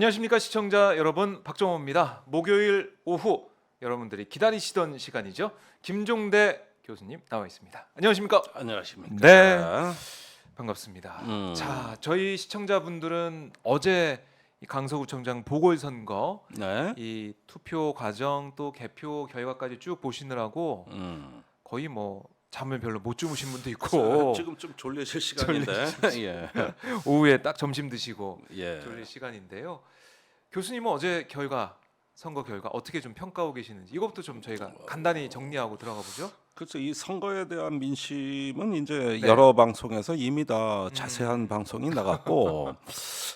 안녕하십니까 시청자 여러분, 박정호입니다. 목요일 오후 여러분들이 기다리시던 시간이죠. 김종대 교수님 나와 있습니다. 안녕하십니까? 안녕하십니까. 네, 반갑습니다. 음. 자, 저희 시청자분들은 어제 이 강서구청장 보궐선거 네. 이 투표 과정 또 개표 결과까지 쭉 보시느라고 거의 뭐 잠을 별로 못 주무신 분도 있고 지금 좀 졸리실 시간인데. 예. 오후에 딱 점심 드시고 예. 졸릴 시간인데요. 교수님은 어제 선거 결과 어떻게 좀 평가하고 계시는지 이것부터 좀 저희가 간단히 정리하고 들어가 보죠. 그래서 이 선거에 대한 민심은 이제 네. 여러 방송에서 이미 다 자세한 방송이 나갔고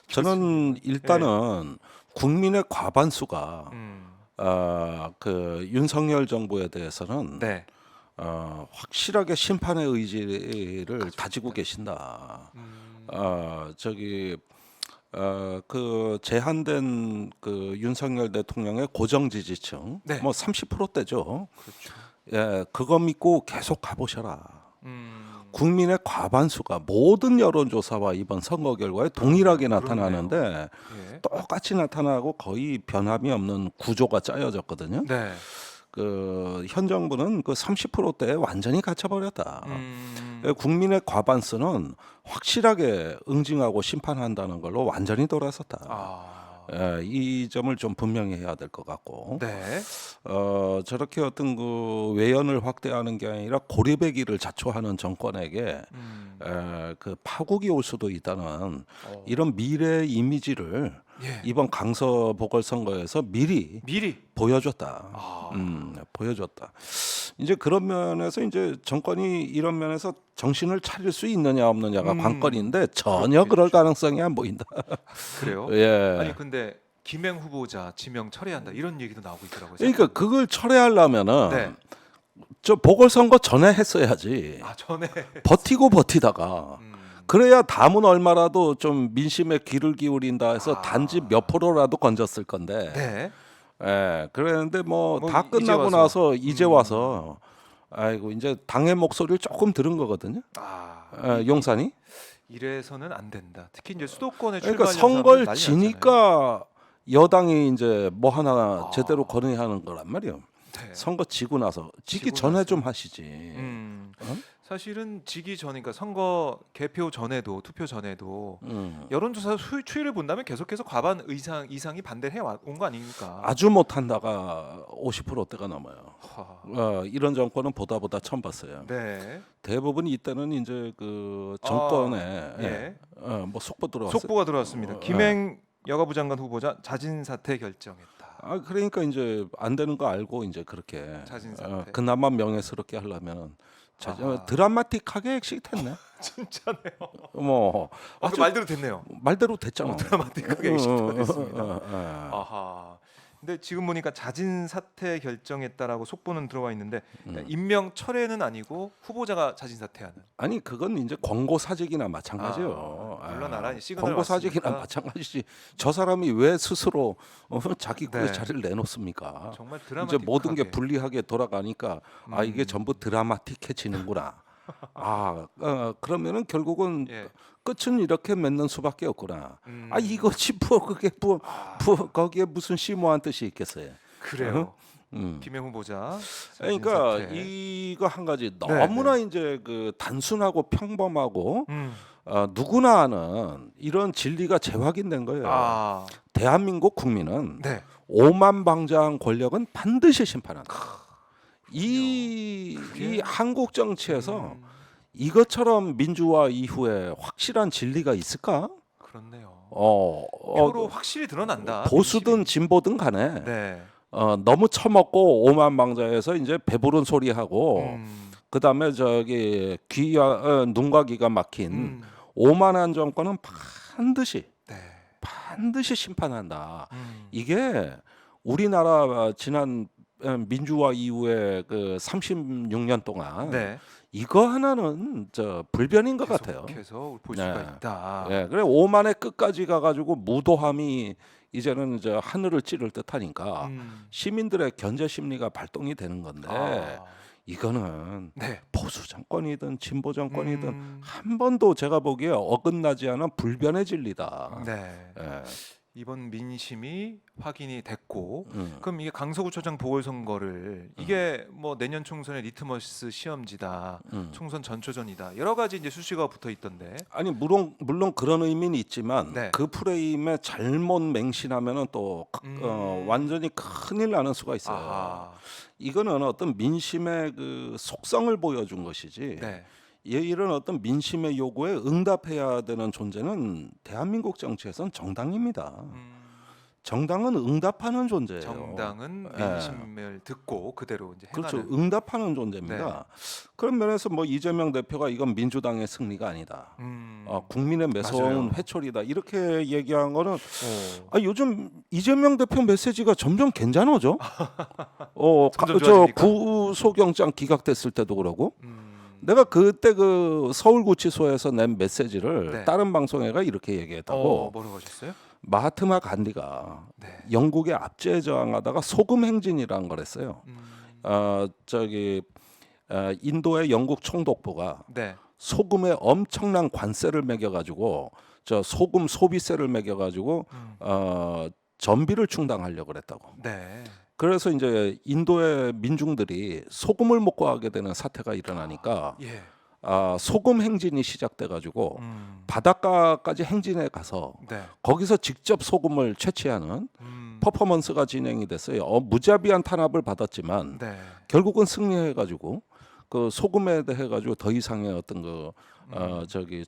저는 일단은 국민의 과반수가 그 윤석열 정부에 대해서는 네. 확실하게 심판의 의지를 가지고 계신다. 그 제한된 그 윤석열 대통령의 고정 지지층 네. 뭐 30%대죠. 그렇죠. 예, 그거 믿고 계속 가보셔라. 음, 국민의 과반수가 모든 여론조사와 이번 선거 결과에 동일하게 그렇네요. 나타나는데 예. 똑같이 나타나고 거의 변함이 없는 구조가 짜여졌거든요. 네. 그 현 정부는 그 30%대에 완전히 갇혀버렸다. 음, 국민의 과반수는 확실하게 응징하고 심판한다는 걸로 완전히 돌아섰다. 예, 이 점을 좀 분명히 해야 될 것 같고, 네. 저렇게 어떤 그 외연을 확대하는 게 아니라 고립의 길을 자초하는 정권에게 그 파국이 올 수도 있다는 이런 미래 이미지를 예. 이번 강서 보궐선거에서 미리 보여줬다. 보여줬다. 이제 그런 면에서 이제 정권이 이런 면에서 정신을 차릴 수 있느냐 없느냐가 관건인데 전혀 그럴 가능성이 안 보인다. 그래요? 예. 아니 근데 김행 후보자 지명 철회한다 이런 얘기도 나오고 있더라고요. 그러니까 그걸 철회하려면은 네. 저 보궐선거 전에 했어야지. 아 전에 버티고 버티다가 그래야 다음은 얼마라도 좀 민심에 귀를 기울인다 해서 단지 몇 프로라도 건졌을 건데. 네. 예, 그랬는데 뭐 다 이제 끝나고 와서. 나서 이제 와서 아이고 이제 당의 목소리를 조금 들은 거거든요. 용산이. 이래서는 안 된다. 특히 이제 수도권에 그러니까 출마하는 선거를 사람들 난리 났잖아요. 지니까 여당이 이제 뭐 하나 아. 제대로 건의하는 거란 말이에요. 네. 선거 지고 나서 지기 지고 전에 나서. 좀 하시지. 어? 사실은 지기 전, 그러니까 선거 개표 전에도 투표 전에도 여론조사 추이를 본다면 계속해서 과반 이상이 반대를 해온 거 아닙니까? 아주 못한다가 50%대가 넘어요. 하, 이런 정권은 보다 처음 봤어요. 네. 대부분 이때는 이제 그 정권에 예. 뭐 속보 들어왔어요. 속보가 들어왔습니다. 김행 여가부 장관 후보자 자진 사퇴 결정했다. 그러니까 이제 안 되는 거 알고 이제 그렇게 자진 사퇴. 그나마 명예스럽게 하려면 아하. 드라마틱하게 exit했네. 진짜네요. 뭐 그 아주 말대로 됐네요. 말대로 됐잖아. 드라마틱하게 exit가 됐습니다. 어. 아하. 근데 지금 보니까 자진 사퇴 결정했다라고 속보는 들어와 있는데 임명 철회는 아니고 후보자가 자진 사퇴하는. 아니 그건 이제 권고 사직이나 마찬가지요. 물러나라 시그널 권고 사직이나 왔으니까. 마찬가지지. 저 사람이 왜 스스로 자기 그 네. 자리를 내놓습니까? 정말 이제 드라마틱하게. 모든 게 불리하게 돌아가니까 이게 전부 드라마틱해지는구나. 그러면은 결국은 예. 끝은 이렇게 맺는 수밖에 없구나. 음. 이거지 뭐 그게 거기에 무슨 심오한 뜻이 있겠어요. 그래요. 음. 김행 후보자. 그러니까 자진 사퇴. 이거 한 가지 너무나 이제 그 단순하고 평범하고 음. 누구나 아는 이런 진리가 재확인된 거예요. 대한민국 국민은 네. 오만방자한 권력은 반드시 심판한다. 이 한국 정치에서 이것처럼 민주화 이후에 확실한 진리가 있을까? 그렇네요. 어, 표로 확실히 드러난다. 보수든 민심이. 진보든 간에 네. 너무 처먹고 오만방자해서 이제 배부른 소리하고 그다음에 저기 눈과 귀가 막힌 오만한 정권은 반드시 심판한다. 이게 우리나라 지난 민주화 이후에 그 36년 동안 네. 이거 하나는 불변인 것 같아요. 계속해서 볼 수가 있다. 네, 그래 오만의 끝까지 가가지고 무도함이 이제는 하늘을 찌를 듯하니까 시민들의 견제 심리가 발동이 되는 건데 이거는 보수 정권이든 진보 정권이든 한 번도 제가 보기에 어긋나지 않은 불변의 진리다. 네. 예. 이번 민심이 확인이 됐고 그럼 이게 강서구청장 보궐선거를 이게 뭐 내년 총선의 리트머스 시험지다, 총선 전초전이다, 여러 가지 이제 수식어가 붙어 있던데. 아니 물론 그런 의미는 있지만 네. 그 프레임에 잘못 맹신하면은 또 완전히 큰일 나는 수가 있어요. 아하. 이거는 어떤 민심의 그 속성을 보여준 것이지. 네. 이런 어떤 민심의 요구에 응답해야 되는 존재는 대한민국 정치에선 정당입니다. 정당은 응답하는 존재예요. 정당은 예. 민심을 듣고 그대로 이제 그렇죠. 행하는. 응답하는 존재입니다. 그런 면에서 뭐 이재명 대표가 이건 민주당의 승리가 아니다. 국민의 매서운 맞아요. 회초리다. 이렇게 얘기한 거는 오. 요즘 이재명 대표 메시지가 점점 괜찮아져. 점점 저 좋아집니까? 구속영장 기각됐을 때도 그러고. 내가 그때 그 서울구치소에서 낸 메시지를 네. 다른 방송에가 이렇게 얘기했다고. 뭐라고 하셨어요? 마하트마 간디가 네. 영국의 압제에 저항하다가 소금 행진이라는 걸 했어요. 인도의 영국 총독부가 네. 소금에 엄청난 관세를 매겨가지고 저 소금 소비세를 매겨가지고 전비를 충당하려고 그랬다고. 네. 그래서 이제 인도의 민중들이 소금을 못 구하게 되는 사태가 일어나니까 예. 소금 행진이 시작돼가지고 바닷가까지 행진해 가서 네. 거기서 직접 소금을 채취하는 퍼포먼스가 진행이 됐어요. 무자비한 탄압을 받았지만 네. 결국은 승리해가지고 그 소금에 대해 가지고 더 이상의 어떤 그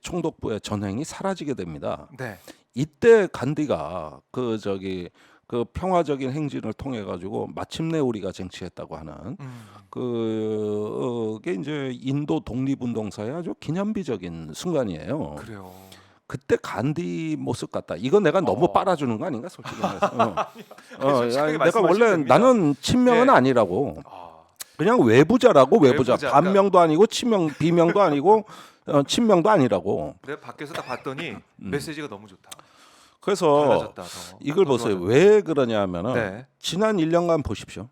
총독부의 전횡이 사라지게 됩니다. 네. 이때 간디가 그 평화적인 행진을 통해 가지고 마침내 우리가 쟁취했다고 하는 그게 이제 인도 독립운동사의 아주 기념비적인 순간이에요. 그래요. 그때 간디 모습 같다. 이거 내가 너무 빨아주는 거 아닌가 솔직히 말해서. 솔직하게 내가 말씀하시면 원래 됩니다. 나는 친명은 예. 아니라고. 그냥 외부자라고 외부자. 외부자. 반명도 아니고 친명 비명도 아니고 친명도 아니라고. 내가 밖에서 딱 봤더니 메시지가 너무 좋다. 그래서 달라졌다. 더. 이걸 더 보세요. 좋아졌다. 왜 그러냐면은 네. 지난 1년간 보십시오.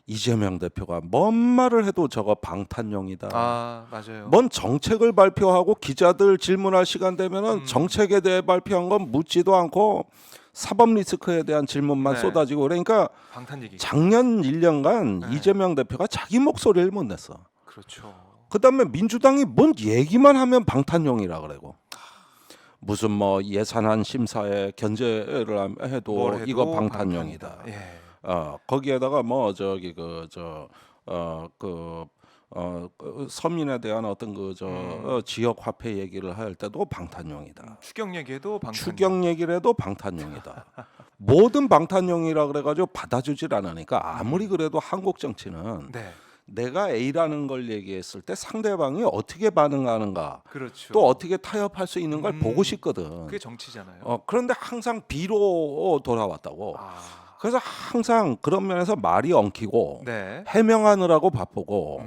이재명 대표가 뭔 말을 해도 저거 방탄용이다. 맞아요. 뭔 정책을 발표하고 기자들 질문할 시간 되면은 정책에 대해 발표한 건 묻지도 않고 사법 리스크에 대한 질문만 네. 쏟아지고 그러니까 방탄 얘기. 작년 1년간 네. 이재명 대표가 자기 목소리를 못 냈어. 그렇죠. 그다음에 민주당이 뭔 얘기만 하면 방탄용이라 그러고 무슨 뭐 예산안 심사에 견제를 해도 뭘 해도 이거 방탄용이다. 예. 거기에다가 뭐 서민에 대한 어떤 지역 화폐 얘기를 할 때도 방탄용이다. 추경 얘기해도 방탄. 추경 얘기를 해도 방탄용이다. 모든 방탄용이라 그래가지고 받아주질 않으니까 아무리 그래도 한국 정치는 네. 내가 A라는 걸 얘기했을 때 상대방이 어떻게 반응하는가 그렇죠. 또 어떻게 타협할 수 있는 걸 보고 싶거든. 그게 정치잖아요. 그런데 항상 B로 돌아왔다고. 아. 그래서 항상 그런 면에서 말이 엉키고 네. 해명하느라고 바쁘고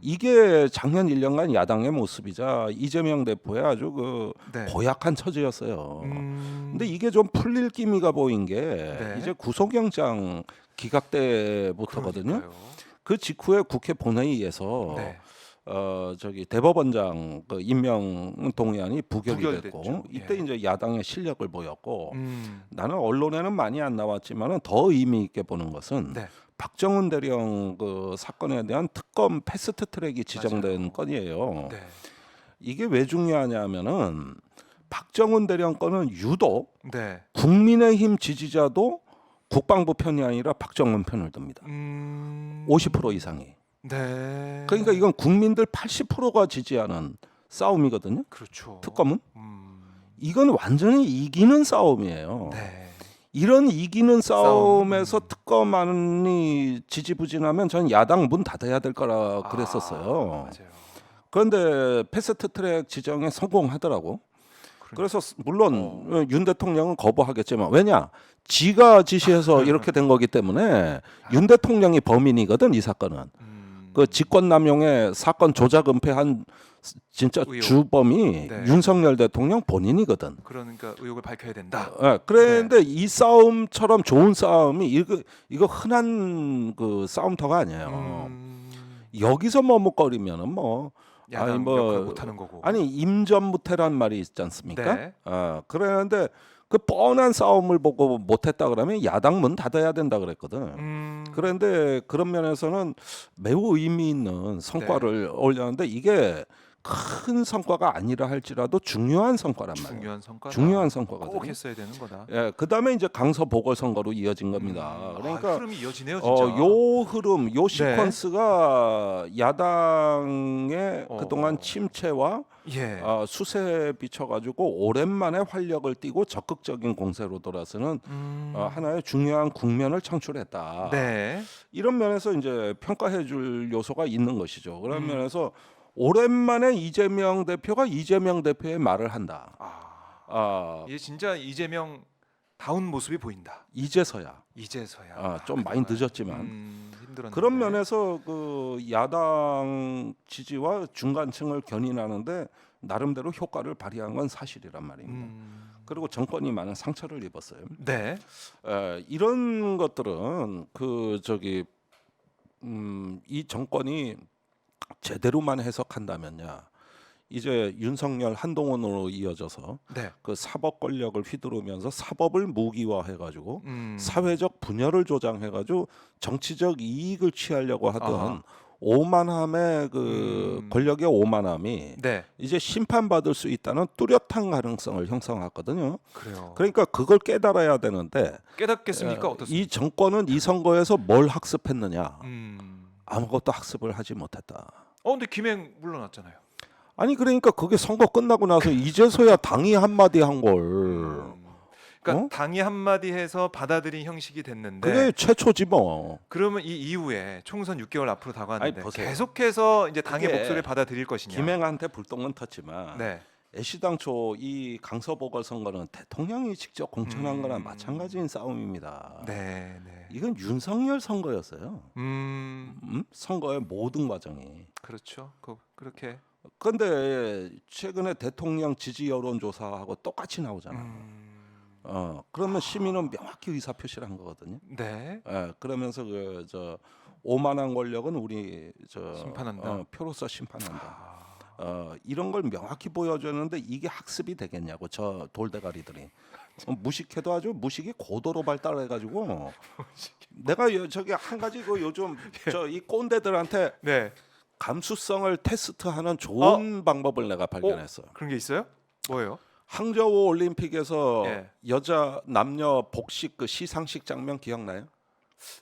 이게 작년 1년간 야당의 모습이자 이재명 대표의 아주 네. 고약한 처지였어요. 근데 이게 좀 풀릴 기미가 보인 게 네. 이제 구속영장 기각 때부터거든요. 그러니까요. 그 직후에 국회 본회의에서 네. 대법원장 임명 동의안이 부결이 부결됐죠. 됐고 이때 예. 이제 야당의 실력을 보였고 음. 나는 언론에는 많이 안 나왔지만은 더 의미 있게 보는 것은 네. 박정훈 대령 그 사건에 대한 특검 패스트 트랙이 지정된 맞아요. 건이에요. 네. 이게 왜 중요하냐면은 박정훈 대령 건은 유독 네. 국민의힘 지지자도 국방부 편이 아니라 박정훈 편을 듭니다. 50% 이상이. 네. 그러니까 이건 국민들 80%가 지지하는 싸움이거든요. 그렇죠. 특검은 이건 완전히 이기는 싸움이에요. 네. 이런 이기는 싸움에서 특검안이 지지부진하면 전 야당 문 닫아야 될 거라 그랬었어요. 맞아요. 그런데 패스트트랙 지정에 성공하더라고. 그래서 물론 윤 대통령은 거부하겠지만 왜냐? 지가 지시해서 이렇게 된 거기 때문에 윤 대통령이 범인이거든 이 사건은. 그 직권남용의 사건 조작 은폐한 진짜 의혹. 주범이 네. 윤석열 대통령 본인이거든. 그러니까 의혹을 밝혀야 된다. 그런데 이 싸움처럼 좋은 싸움이 이거 흔한 그 싸움터가 아니에요. 여기서 머뭇거리면은 뭐 야당 역할 못하는 거고. 아니 임전무태란 말이 있지 않습니까? 네. 그러는데 그 뻔한 싸움을 보고 못했다 그러면 야당 문 닫아야 된다 그랬거든. 그런데 그런 면에서는 매우 의미 있는 성과를 올렸는데 이게 큰 성과가 아니라 할지라도 중요한 성과란 말이에요. 중요한 성과다. 중요한 성과거든요. 꼭 했어야 되는 거다. 예, 그다음에 이제 강서 보궐선거로 이어진 겁니다. 그러니까 흐름이 이어지네요, 진짜. 요 흐름, 요 시퀀스가 야당의 그동안 침체와 예. 수세에 비춰가지고 오랜만에 활력을 띠고 적극적인 공세로 돌아서는 하나의 중요한 국면을 창출했다. 네. 이런 면에서 이제 평가해줄 요소가 있는 것이죠. 그런 면에서 오랜만에 이재명 대표가 이재명 대표의 말을 한다. 이게 진짜 이재명 다운 모습이 보인다. 이제서야. 좀 많이 늦었지만 힘들었는데. 그런 면에서 그 야당 지지와 중간층을 견인하는데 나름대로 효과를 발휘한 건 사실이란 말입니다. 그리고 정권이 많은 상처를 입었어요. 네. 이런 것들은 이 정권이 제대로만 해석한다면야 이제 윤석열 한동훈으로 이어져서 네. 그 사법 권력을 휘두르면서 사법을 무기화해가지고 사회적 분열을 조장해가지고 정치적 이익을 취하려고 하던 오만함의 그 권력의 오만함이 네. 이제 심판받을 수 있다는 뚜렷한 가능성을 형성했거든요. 그래요. 그러니까 그걸 깨달아야 되는데 깨닫겠습니까? 어떻습니까? 이 정권은 이 선거에서 뭘 학습했느냐? 음. 아무것도 학습을 하지 못했다. 근데 김행 물러났잖아요. 아니 그러니까 그게 선거 끝나고 나서 이제서야 당이 한마디 한 걸. 그러니까 당이 한마디 해서 받아들인 형식이 됐는데 그게 최초지 뭐. 그러면 이 이후에 총선 6개월 앞으로 다가왔는데 아니, 보세요. 계속해서 이제 당의 그게 목소리를 받아들일 것이냐. 김행한테 불똥은 텄지만 네. 애시당초 이 강서 보궐선거는 대통령이 직접 공천한 거나 마찬가지인 싸움입니다. 네, 네. 이건 윤석열 선거였어요. 음. 선거의 모든 과정이. 그렇죠. 그렇게. 그런데 최근에 대통령 지지 여론조사하고 똑같이 나오잖아. 그러면 시민은 명확히 의사 표시를 한 거거든요. 네. 그러면서 오만한 권력은 우리 심판한다. 표로서 심판한다. 이런 걸 명확히 보여줬는데 이게 학습이 되겠냐고 저 돌대가리들이. 무식해도 아주 무식이 고도로 발달해가지고 내가 저기 한 가지 그 요즘 이 꼰대들한테 네. 감수성을 테스트하는 좋은 방법을 내가 발견했어. 그런 게 있어요? 뭐예요? 항저우 올림픽에서 예. 여자 남녀 복식 그 시상식 장면 기억나요?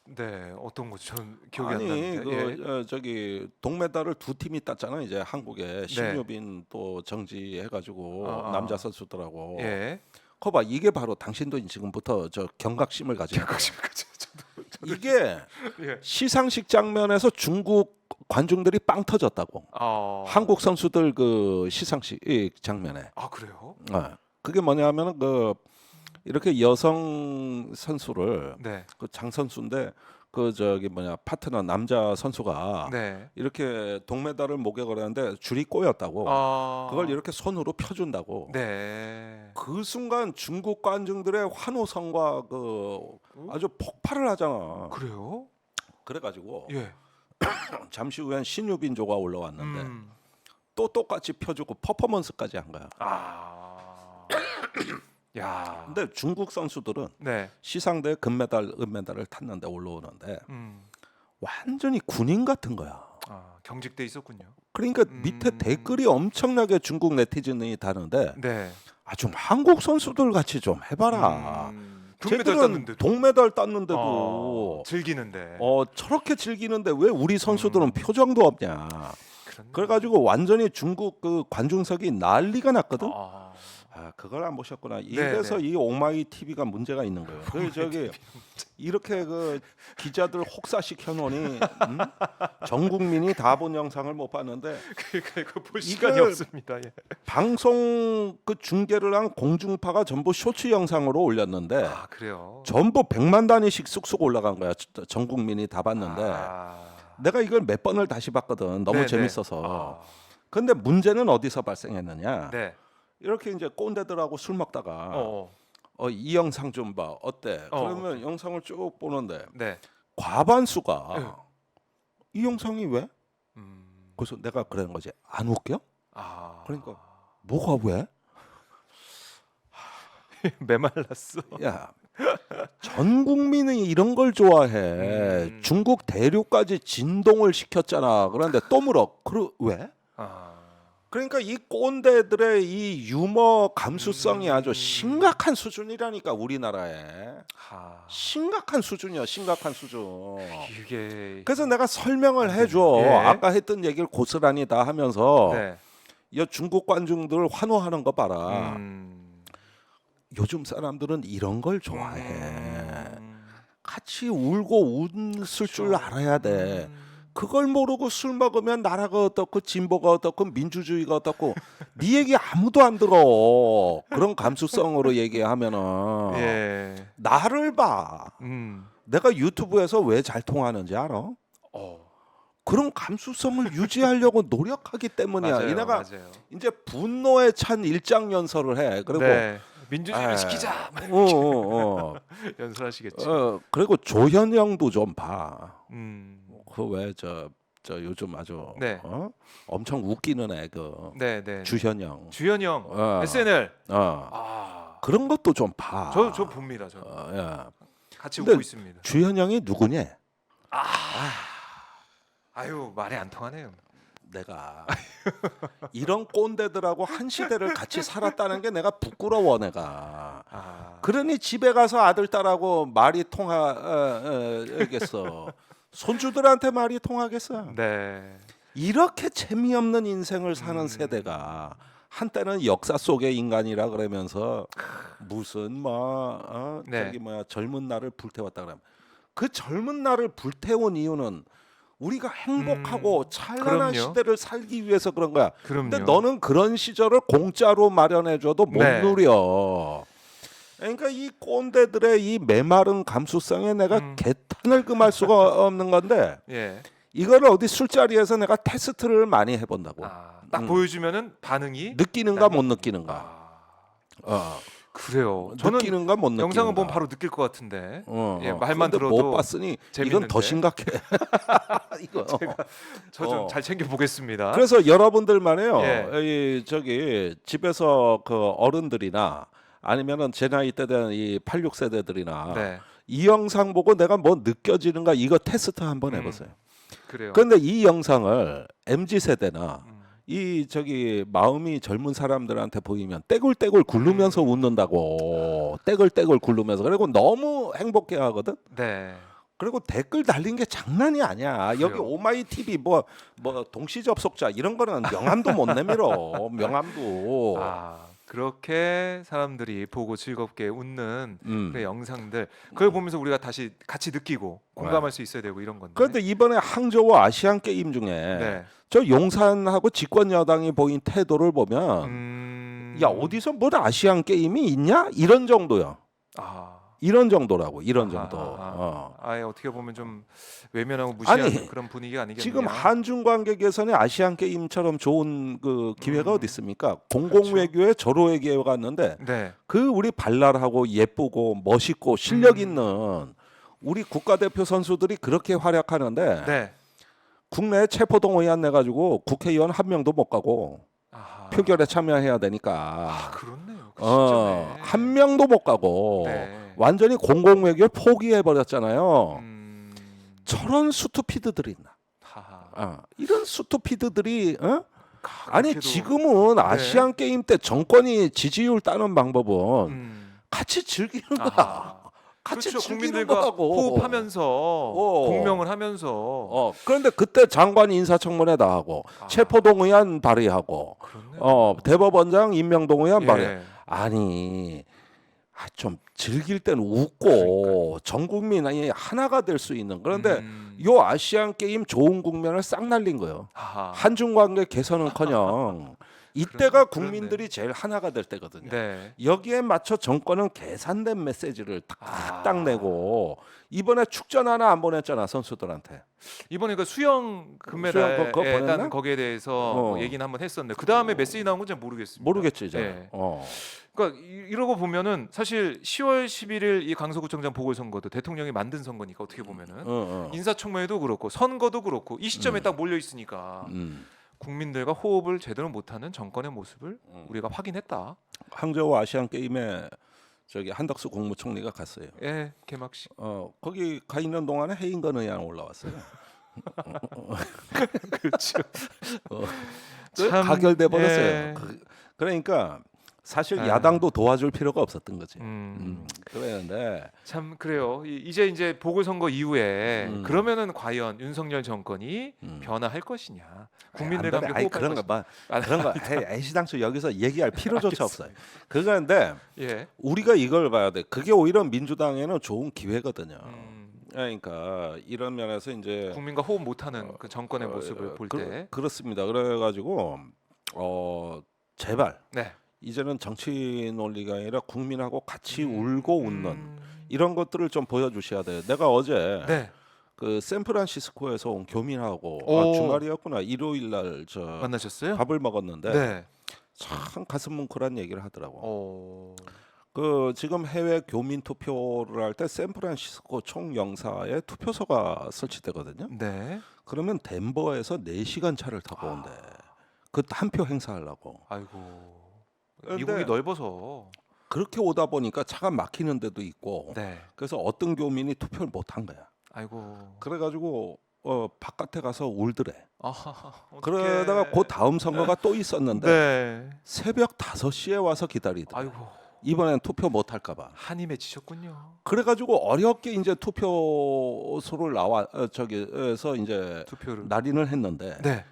네, 어떤 거죠? 저는 기억이 안 아니 나는데. 저기 동메달을 두 팀이 땄잖아. 이제 한국에 신유빈 또 정지해가지고 남자 선수들하고. 예. 거봐 이게 바로 당신도 지금부터 저 경각심을 가지고. 저도 이게 예. 시상식 장면에서 중국 관중들이 빵 터졌다고. 한국 선수들 그 시상식 장면에. 그래요? 그게 뭐냐면은 이렇게 여성 선수를 네. 그 장 선수인데 그 파트너 남자 선수가 네. 이렇게 동메달을 목에 걸었는데 줄이 꼬였다고. 그걸 이렇게 손으로 펴준다고. 네. 그 순간 중국 관중들의 환호성과 아주 폭발을 하잖아. 그래요? 그래가지고 예. 잠시 후엔 신유빈조가 올라왔는데 또 똑같이 펴주고 퍼포먼스까지 한 거야. 야. 근데 중국 선수들은 네. 시상대 금메달, 은메달을 탔는데 올라오는데 완전히 군인 같은 거야. 경직돼 있었군요. 그러니까 밑에 댓글이 엄청나게 중국 네티즌이 다는데 네. 좀 한국 선수들 같이 좀 해봐라. 금메달 땄는데도. 동메달 땄는데도 즐기는데. 저렇게 즐기는데 왜 우리 선수들은 표정도 없냐. 그래가지고 완전히 중국 그 관중석이 난리가 났거든. 그걸 안 보셨구나. 이래서 이 오마이 TV가 문제가 있는 거예요. 이렇게 그 기자들 혹사시켜 놓으니 전 국민이 다 본 영상을 못 봤는데 그거 볼 시간이 없습니다. 예. 방송 그 중계를 한 공중파가 전부 쇼츠 영상으로 올렸는데 그래요? 전부 100만 단위씩 쑥쑥 올라간 거야. 전 국민이 다 봤는데 내가 이걸 몇 번을 다시 봤거든. 너무 재밌어서. 근데 문제는 어디서 발생했느냐? 네. 이렇게 이제 꼰대들하고 술 먹다가 이 영상 좀 봐. 어때? 그러면 영상을 쭉 보는데 과반수가 이 영상이 왜? 그래서 내가 그러는 거지. 안 웃겨? 그러니까 뭐가 왜? 메말랐어. 야, 전 국민이 이런 걸 좋아해. 중국 대륙까지 진동을 시켰잖아. 그런데 또 물어. 왜? 아, 그러니까 이 꼰대들의 이 유머 감수성이 아주 심각한 수준이라니까 우리나라에. 심각한 수준이야, 심각한 수준. 이게 그래서 내가 설명을 해줘. 예. 아까 했던 얘기를 고스란히 다 하면서 네. 이 중국 관중들 환호하는 거 봐라. 요즘 사람들은 이런 걸 좋아해. 같이 울고 웃을 줄 알아야 돼. 그걸 모르고 술 먹으면 나라가 어떻고 진보가 어떻고 민주주의가 어떻고 네 얘기 아무도 안 들어. 그런 감수성으로 얘기하면은 예. 나를 봐. 내가 유튜브에서 왜 잘 통하는지 알아? 그런 감수성을 유지하려고 노력하기 때문이야. 맞아요, 이내가 맞아요. 이제 분노에 찬 일장연설을 해. 그리고 네. 민주주의를 지키자. 연설하시겠죠. 그리고 조현영도 좀 봐. 그 왜 저 요즘 아주 네. 엄청 웃기는 애 네, 네. 주현영. 주현영 SNL. 그런 것도 좀 봐. 저 봅니다. 저. 같이 근데 웃고 있습니다. 주현영이 누구냐? 아유, 말이 안 통하네요. 내가 이런 꼰대들하고 한 시대를 같이 살았다는 게 내가 부끄러워 내가. 그러니 집에 가서 아들 딸하고 말이 통하겠어. 손주들한테 말이 통하겠어. 네. 이렇게 재미없는 인생을 사는 세대가 한때는 역사 속의 인간이라 그러면서 무슨 네. 저기 젊은 날을 불태웠다 그러면 그 젊은 날을 불태운 이유는 우리가 행복하고 찬란한 그럼요. 시대를 살기 위해서 그런 거야. 그럼요. 근데 너는 그런 시절을 공짜로 마련해줘도 못 네. 누려. 그러니까 이 꼰대들의 이 메마른 감수성에 내가 개탄을 금할 수가 없는 건데 예. 이거를 어디 술자리에서 내가 테스트를 많이 해본다고. 딱 보여주면은 반응이 느끼는가 못 느끼는가. 그래요. 저는 느끼는가 못 느끼는가. 영상을 보면 바로 느낄 것 같은데. 예, 말만 근데 들어도 못 봤으니 재밌는데. 이건 더 심각해. 이거. 저 좀 잘 챙겨 보겠습니다. 그래서 여러분들만해요. 예. 이 저기 집에서 그 어른들이나 아니면은 제 나이 때 된 이 86세대들이나 네. 이 영상 보고 내가 뭐 느껴지는가 이거 테스트 한번 해보세요. 그래요. 그런데 이 영상을 MZ 세대나 이 저기 마음이 젊은 사람들한테 보이면 떼굴떼굴 굴르면서 웃는다고. 떼굴떼굴 굴르면서. 그리고 너무 행복해하거든. 네. 그리고 댓글 달린 게 장난이 아니야. 그래요. 여기 오마이 TV 뭐 동시 접속자 이런 거는 명함도 못 내밀어. 명함도. 그렇게 사람들이 보고 즐겁게 웃는 그 영상들 그걸 보면서 우리가 다시 같이 느끼고 공감할 수 있어야 되고 이런 건데. 그런데 이번에 항저우 아시안 게임 중에 네. 저 용산하고 집권 여당이 보인 태도를 보면 야 어디서 뭐 아시안 게임이 있냐 이런 정도야. 이런 정도라고. 이런 정도. 아예 어떻게 보면 좀 외면하고 무시하는 그런 분위기가 아니겠냐. 지금 한중 관계 개선에 아시안 게임처럼 좋은 그 기회가 어디 있습니까? 공공 외교에 저로 외교가 갔는데 네. 그 우리 발랄하고 예쁘고 멋있고 실력 있는 우리 국가대표 선수들이 그렇게 활약하는데 네. 국내에 체포동 의안 내 가지고 국회의원 한 명도 못 가고 표결에 참여해야 되니까. 그렇네요. 그 시점에. 한 명도 못 가고 네. 완전히 공공 외교 포기해 버렸잖아요. 저런 스투피드들이 있나? 이런 스투피드들이 아니 그렇게도- 지금은 아시안 게임 때 정권이 지지율 따는 방법은 같이 즐기는 거야. 같이 그렇죠. 즐기는 국민들과 거라고. 호흡하면서 공명을 하면서 그런데 그때 장관 인사청문회다 하고 체포동 의안 발의하고 그렇네요. 대법원장 임명동 의안 예. 발의. 아니 좀 즐길 때는 웃고 전 국민이 하나가 될 수 있는. 그런데 요 아시안 게임 좋은 국면을 싹 날린 거예요. 한중 관계 개선은커녕 이때가 국민들이 제일 하나가 될 때거든요. 네. 여기에 맞춰 정권은 계산된 메시지를 딱 내고 이번에 축전 하나 안 보냈잖아 선수들한테. 이번에 그 수영 금메달에 그거 보냈나? 딴 거기에 대해서 뭐 얘기는 한번 했었는데 그 다음에 메시지 나온 건 잘 모르겠습니다. 모르겠지 이제. 네. 그러니까 이러고 보면은 사실 10월 11일 이 강서구청장 보궐선거도 대통령이 만든 선거니까 어떻게 보면은 인사청문회도 그렇고 선거도 그렇고 이 시점에 딱 몰려 있으니까 국민들과 호흡을 제대로 못하는 정권의 모습을 우리가 확인했다. 항저우 아시안 게임에 저기 한덕수 국무총리가 갔어요. 예, 개막식. 거기 가 있는 동안에 해인건 의안 올라왔어요. 그렇죠. 참, 가결돼 버렸어요. 예. 그러니까 사실 예. 야당도 도와줄 필요가 없었던 거지. 그랬는데 참 그래요. 이제 보궐선거 이후에 음. 그러면은 과연 윤석열 정권이 변화할 것이냐, 국민들과 함께 호흡할 그런 거 것이냐. 봐. 그런 거 애시당초 여기서 얘기할 필요조차 없어요. 알겠습니다. 그런데 예. 우리가 이걸 봐야 돼. 그게 오히려 민주당에는 좋은 기회거든요. 음, 그러니까 이런 면에서 이제 국민과 호흡 못하는 그 정권의 모습을 볼 때, 그렇습니다. 그래가지고 제발 네. 이제는 정치 논리가 아니라 국민하고 같이 울고 웃는 이런 것들을 좀 보여주셔야 돼요. 내가 어제 네. 그 샌프란시스코에서 온 교민하고 오. 주말이었구나 일요일 날 저 만나셨어요? 밥을 먹었는데 네. 참 가슴 뭉클한 얘기를 하더라고. 어. 그 지금 해외 교민 투표를 할 때 샌프란시스코 총영사에 투표소가 설치되거든요. 네. 그러면 덴버에서 4시간 차를 타고 온대. 그 한 표 행사하려고. 아이고. 근데 미국이 넓어서. 그렇게 오다 보니까 차가 막히는 데도 있고. 네. 그래서 어떤 교민이 투표를 못 한 거야. 아이고. 그래가지고 바깥에 가서 울더래. 아하하, 어떡해. 그러다가 그 다음 선거가 또 있었는데 네. 새벽 5시에 와서 기다리더래. 아이고. 이번엔 투표 못 할까 봐. 한이 맺히셨군요. 그래가지고 어렵게 이제 투표소를 저기에서 이제 투표를. 날인을 했는데 네.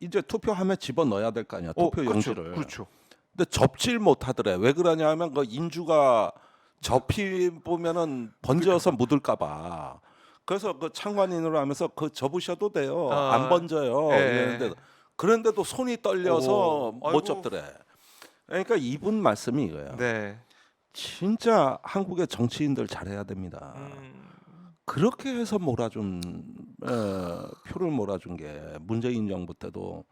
이제 투표함에 집어 넣어야 될 거 아니야. 투표 용지를. 그렇죠. 근데 접질 못하더래. 왜 그러냐면 그 인주가 접히 보면은 번져서 묻을까 봐. 그래서 그 창관인으로 하면서 그 접으셔도 돼요. 안 번져요. 예. 그런데도 손이 떨려서 오, 못 아이고. 접더래. 그러니까 이분 말씀이 이거예요. 네. 진짜 한국의 정치인들 잘해야 됩니다. 그렇게 해서 표를 몰아준 게 문재인 정부 때도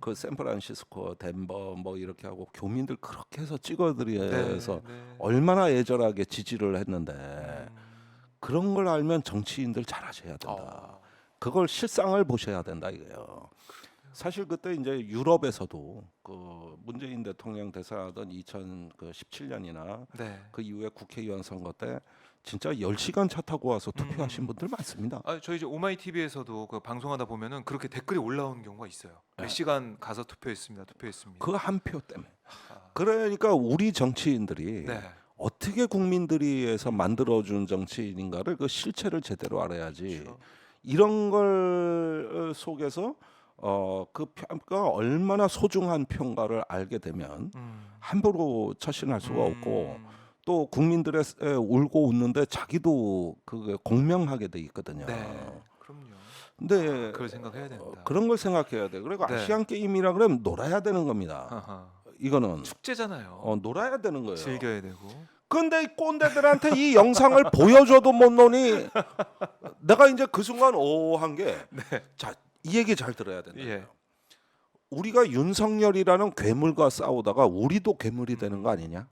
그 샌프란시스코, 덴버 뭐 이렇게 하고 교민들 그렇게 해서 찍어들여서 네. 얼마나 애절하게 지지를 했는데 그런 걸 알면 정치인들 잘하셔야 된다. 그걸 실상을 보셔야 된다 이거예요. 사실 그때 이제 유럽에서도 그 문재인 대통령 대선하던 2017년이나 네. 그 이후에 국회의원 선거 때 진짜 10시간 차 타고 와서 투표하신 분들 많습니다. 저희 이제 오마이 TV에서도 그 방송하다 보면은 그렇게 댓글이 올라오는 경우가 있어요. 몇 시간 가서 투표했습니다. 그 한 표 때문에. 아, 그러니까 우리 정치인들이 네. 어떻게 국민들이 위해서 만들어준 정치인인가를 그 실체를 제대로 알아야지. 그렇죠. 이런 걸 속에서 그 표가 얼마나 소중한 표인가를 알게 되면 함부로 처신할 수가 없고 또 국민들의 울고 웃는데 자기도 그게 공명하게 돼 있거든요. 네. 그럼요. 근데 그걸 생각해야 된다. 그런 걸 생각해야 돼. 그리고 네. 아시안 게임이라 그러면 놀아야 되는 겁니다. 아하. 이거는 축제잖아요. 놀아야 되는 거예요. 즐겨야 되고. 근데 이 꼰대들한테 이 영상을 보여줘도 못 노니 내가 이제 그 순간 한 게 자, 이 얘기 잘 들어야 된다. 예. 우리가 윤석열이라는 괴물과 싸우다가 우리도 괴물이 되는 거 아니냐?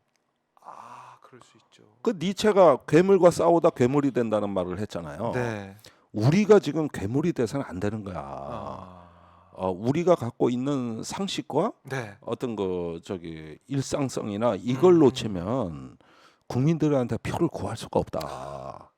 그럴 수 있죠. 그 니체가 괴물과 싸우다 괴물이 된다는 말을 했잖아요. 네. 우리가 지금 괴물이 돼서는 안 되는 거야. 우리가 갖고 있는 상식과 네. 어떤 그 저기 일상성이나 이걸 놓치면 국민들한테 표를 구할 수가 없다.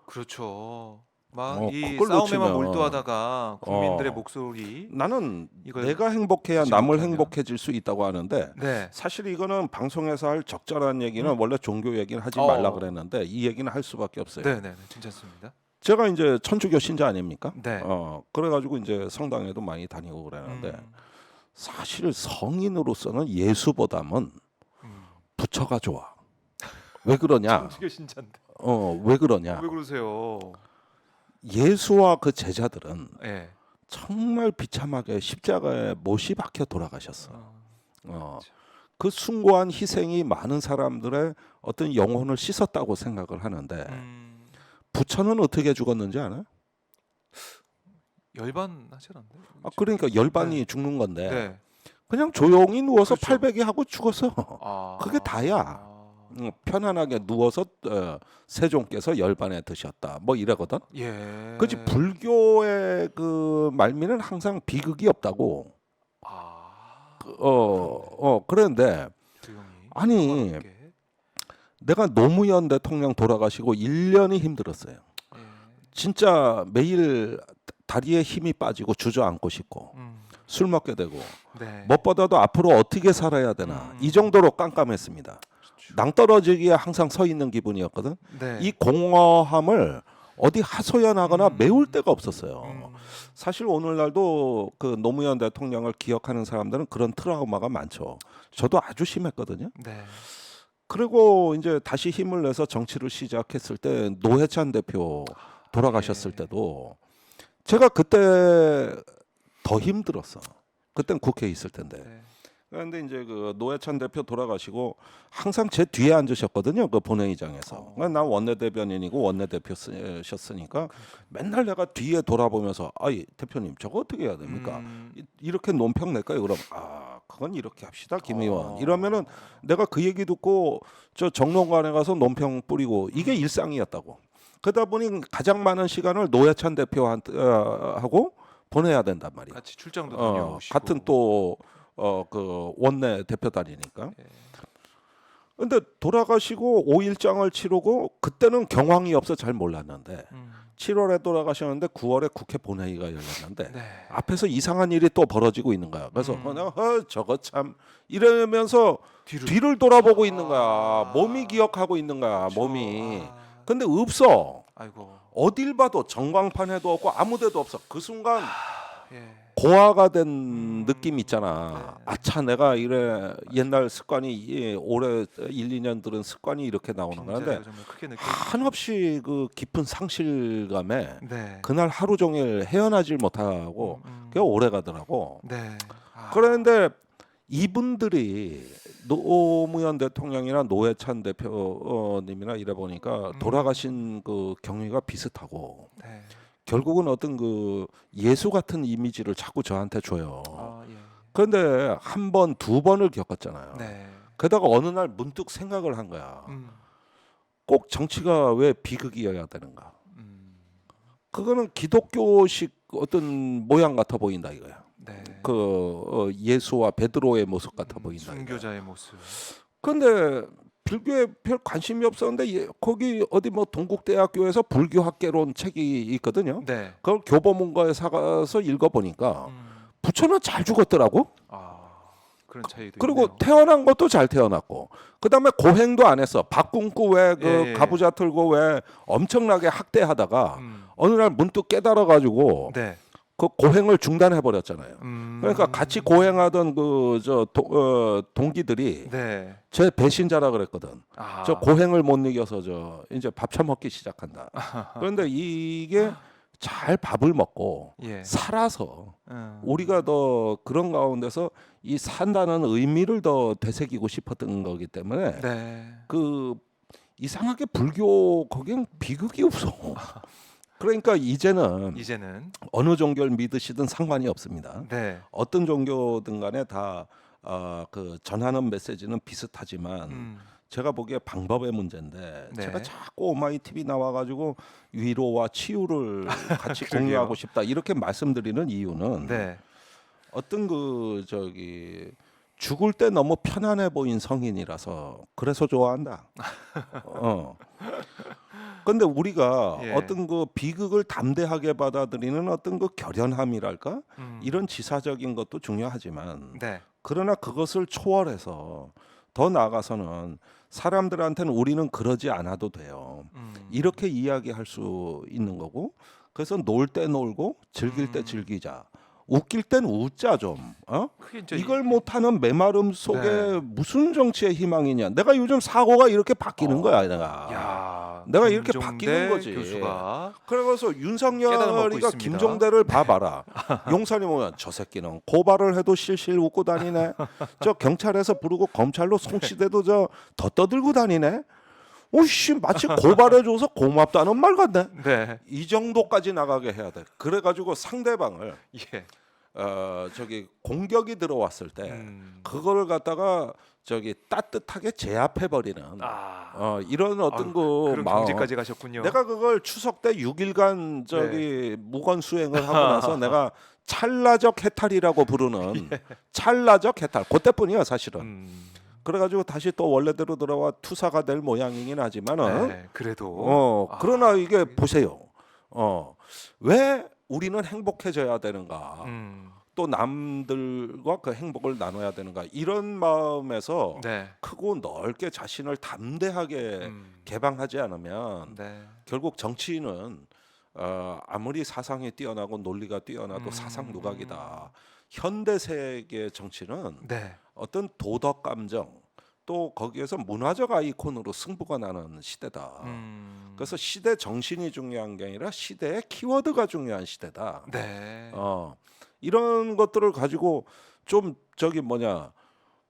그렇죠. 막 이 그걸 싸움에만 놓치면, 몰두하다가 국민들의 목소리. 나는 이걸 내가 행복해야 하지 남을 못하면. 행복해질 수 있다고 하는데 네. 사실 이거는 방송에서 할 적절한 얘기는 원래 종교 얘기는 하지 말라 그랬는데 이 얘기는 할 수밖에 없어요. 네, 괜찮습니다. 제가 이제 천주교 신자 아닙니까? 네. 그래가지고 이제 성당에도 많이 다니고 그러는데 사실 성인으로서는 예수보다는 부처가 좋아. 왜 그러냐? 천주교 신자인데. 왜 그러냐? 왜 그러세요? 예수와 그 제자들은 예. 정말 비참하게 십자가에 못이 박혀 돌아가셨어. 그렇죠. 그 숭고한 희생이 많은 사람들의 어떤 영혼을 씻었다고 생각을 하는데 부처는 어떻게 죽었는지 아나? 열반하지 않았나요? 그러니까 열반이 죽는 건데 네. 그냥 조용히 누워서 그렇죠. 팔베개 하고 죽었어. 그게 다야. 편안하게 누워서 세종께서 열반에 드셨다. 뭐 이러거든. 예. 그지 불교의 그 말미는 항상 비극이 없다고. 그런데 조용히 아니 평화롭게. 내가 노무현 대통령 돌아가시고 1년이 힘들었어요. 예. 진짜 매일 다리에 힘이 빠지고 주저앉고 싶고 술 먹게 되고 네. 무엇보다도 앞으로 어떻게 살아야 되나 이 정도로 깜깜했습니다. 그렇죠. 낭떠러지기에 항상 서 있는 기분이었거든. 네. 이 공허함을 어디 하소연하거나 메울 데가 없었어요. 사실 오늘날도 그 노무현 대통령을 기억하는 사람들은 그런 트라우마가 많죠. 저도 아주 심했거든요. 네. 그리고 이제 다시 힘을 내서 정치를 시작했을 때 노회찬 대표 돌아가셨을 예. 때도 제가 그때 더 힘들었어. 그땐 국회에 있을 텐데. 네. 그런데 이제 그 노회찬 대표 돌아가시고 항상 제 뒤에 앉으셨거든요. 그 본회의장에서. 난 원내대변인이고 원내대표셨으니까 맨날 내가 뒤에 돌아보면서 아이 대표님 저거 어떻게 해야 됩니까? 이렇게 논평 낼까요? 그럼 그건 이렇게 합시다 김 의원. 이러면은 내가 그 얘기 듣고 저 정론관에 가서 논평 뿌리고 이게 일상이었다고. 그러다 보니 가장 많은 시간을 노회찬 대표하고 보내야 된단 말이야. 같이 출장도 다녀오시고. 같은 또 그 원내 대표단이니까. 근데 돌아가시고 5일장을 치르고 그때는 경황이 없어 잘 몰랐는데 7월에 돌아가셨는데 9월에 국회 본회의가 열렸는데 네. 앞에서 이상한 일이 또 벌어지고 있는 거야. 그래서 내가 저거 참 이러면서 뒤를 돌아보고 있는 거야. 몸이 기억하고 있는 거야. 그렇죠. 몸이. 근데 없어. 아이고. 어딜 봐도 전광판에도 없고 아무데도 없어. 그 순간 예. 고아가 된 느낌 있잖아. 네. 아차 내가 이래 옛날 습관이 올해 1, 2년 들은 습관이 이렇게 나오는 건데 빈자리가 정말 크게 느껴지죠. 한없이 그 깊은 상실감에 네. 그날 하루 종일 헤어나질 못하고 꽤 오래 가더라고. 네. 그런데 이분들이 노무현 대통령이나 노회찬 대표님이나 이래 보니까 돌아가신 그 경위가 비슷하고 네. 결국은 어떤 그 예수 같은 이미지를 자꾸 저한테 줘요. 예. 그런데 한 번, 두 번을 겪었잖아요. 네. 게다가 어느 날 문득 생각을 한 거야. 꼭 정치가 왜 비극이어야 되는가? 그거는 기독교식 어떤 모양 같아 보인다 이거야. 네. 그 예수와 베드로의 모습 같아 보인다. 순교자의 모습. 그런데 불교에 별 관심이 없었는데 거기 어디 뭐 동국대학교에서 불교학개론 책이 있거든요. 네. 그걸 교보문고에 사가서 읽어보니까 부처는 잘 죽었더라고. 그런 차이도 그리고 있네요. 태어난 것도 잘 태어났고 그다음에 고행도 안 했어. 박궁구 왜 그 예. 가부좌 틀고 왜 엄청나게 학대하다가 어느 날 문득 깨달아 가지고 네. 그 고행을 중단해 버렸잖아요. 그러니까 같이 고행하던 그 저 동기들이 네. 제 배신자라 그랬거든. 저 고행을 못 이겨서 저 이제 밥 처먹기 시작한다. 그런데 이게 잘 밥을 먹고 예. 살아서 우리가 더 그런 가운데서 이 산다는 의미를 더 되새기고 싶었던 거기 때문에 네. 그 이상하게 불교 거긴 비극이 없어. 그러니까 이제는 어느 종교를 믿으시든 상관이 없습니다. 네. 어떤 종교든 간에 다 그 전하는 메시지는 비슷하지만 제가 보기에 방법의 문제인데 네. 제가 자꾸 오마이 TV 나와가지고 위로와 치유를 같이 공유하고 싶다 이렇게 말씀드리는 이유는 네. 어떤 그 저기 죽을 때 너무 편안해 보인 성인이라서 그래서 좋아한다. 근데 우리가 예. 어떤 그 비극을 담대하게 받아들이는 어떤 그 결연함이랄까 이런 지사적인 것도 중요하지만 네. 그러나 그것을 초월해서 더 나아가서는 사람들한테는 우리는 그러지 않아도 돼요. 이렇게 이야기할 수 있는 거고 그래서 놀 때 놀고 즐길 때 즐기자. 웃길 땐 웃자 좀. 그게 이제 이걸 못하는 메마름 속에 네. 무슨 정치의 희망이냐. 내가 요즘 사고가 이렇게 바뀌는 거야. 내가 이렇게 김종대 바뀌는 거지. 교수가 그래서 깨달음 얻고 윤석열이가 있습니다. 김종대를 봐봐라. 용산이 보면 저 새끼는 고발을 해도 실실 웃고 다니네. 저 경찰에서 부르고 검찰로 송치돼도 저 더 떠들고 다니네. 오씨 마치 고발해줘서 고맙다는 말 같네. 네. 이 정도까지 나가게 해야 돼. 그래가지고 상대방을 예. 저기 공격이 들어왔을 때 그거를 갖다가 저기 따뜻하게 제압해버리는 이런 어떤 그 그런 마음. 경지까지 가셨군요. 내가 그걸 추석 때 6일간 저기 무건 수행을 하고 나서 내가 찰나적 해탈이라고 부르는 찰나적 해탈. 그때뿐이야 사실은. 그래가지고 다시 또 원래대로 돌아와 투사가 될 모양이긴 하지만은 네, 그래도 그러나 이게 보세요. 왜 우리는 행복해져야 되는가? 또 남들과 그 행복을 나눠야 되는가? 이런 마음에서 네. 크고 넓게 자신을 담대하게 개방하지 않으면 네. 결국 정치인은 아무리 사상이 뛰어나고 논리가 뛰어나도 사상 누각이다. 현대 세계 정치는 네. 어떤 도덕 감정 또 거기에서 문화적 아이콘으로 승부가 나는 시대다. 그래서 시대 정신이 중요한 게 아니라 시대의 키워드가 중요한 시대다. 네. 이런 것들을 가지고 좀 저기 뭐냐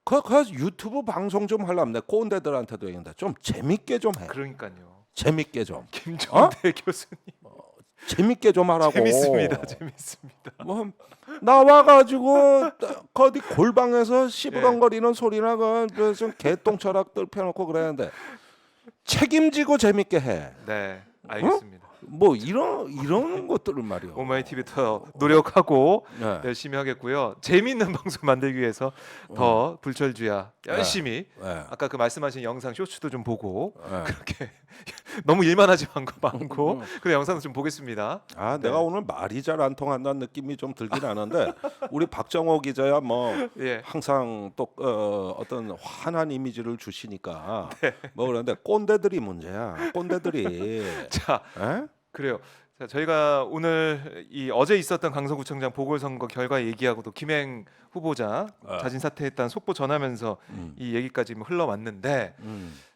그 유튜브 방송 좀 하려면 내 꼰대들한테도 얘기한다. 좀 재밌게 좀 해. 그러니까요. 재밌게 좀. 김종대 교수님. 재밌게 좀 하라고. 재밌습니다. 재밌습니다. 뭐 나와가지고 어디 골방에서 시부렁거리는 소리나 좀 개똥철학 펴놓고 그러는데 책임지고 재밌게 해. 네. 알겠습니다. 뭐 이런 것들을 말이요. 오마이 TV 더 노력하고 네. 열심히 하겠고요. 재미있는 방송 만들기 위해서 더 불철주야 열심히 네. 아까 그 말씀하신 영상 쇼츠도 좀 보고 네. 그렇게 너무 일만 하지 않고 그 영상도 좀 보겠습니다. 내가 오늘 말이 잘 안 통한다는 느낌이 좀 들긴 하는데 우리 박정호 기자야 뭐 예. 항상 또 어떤 환한 이미지를 주시니까 뭐 그런데 꼰대들이 문제야. 꼰대들이. 자, 그래요. 자, 저희가 오늘 이 어제 있었던 강서구청장 보궐선거 결과 얘기하고도 김행 후보자 자진 사퇴했다는 속보 전하면서 이 얘기까지 흘러왔는데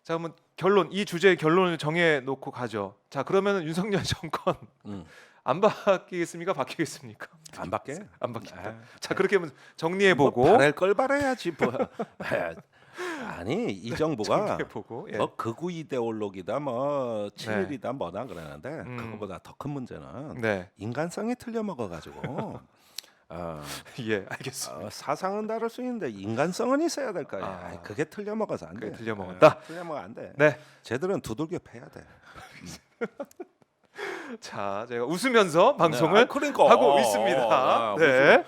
자 그러면 결론 이 주제의 결론을 정해 놓고 가죠. 자 그러면 윤석열 정권 안 바뀌겠습니까? 바뀌겠습니까? 안 바뀌게? 안 바뀐다. 자 그렇게 하면 정리해 보고 바랄 걸 바라야지 뭐. 아니 이 정부가 정리해 보고 예. 뭐 극우 이데올로기다 뭐 친일이다 뭐다 그러는데 음. 그거보다 더 큰 문제는 네. 인간성이 틀려먹어 가지고 예, 알겠습니다. 사상은 다를 수 있는데 인간성은 있어야 될 거야. 아. 그게 틀려먹어서 안 돼. 그게 틀려먹었다? 틀려먹어 안 돼. 네. 쟤들은 두들겨 패야 돼. 자, 제가 웃으면서 방송을 그러니까. 하고 있습니다. 네.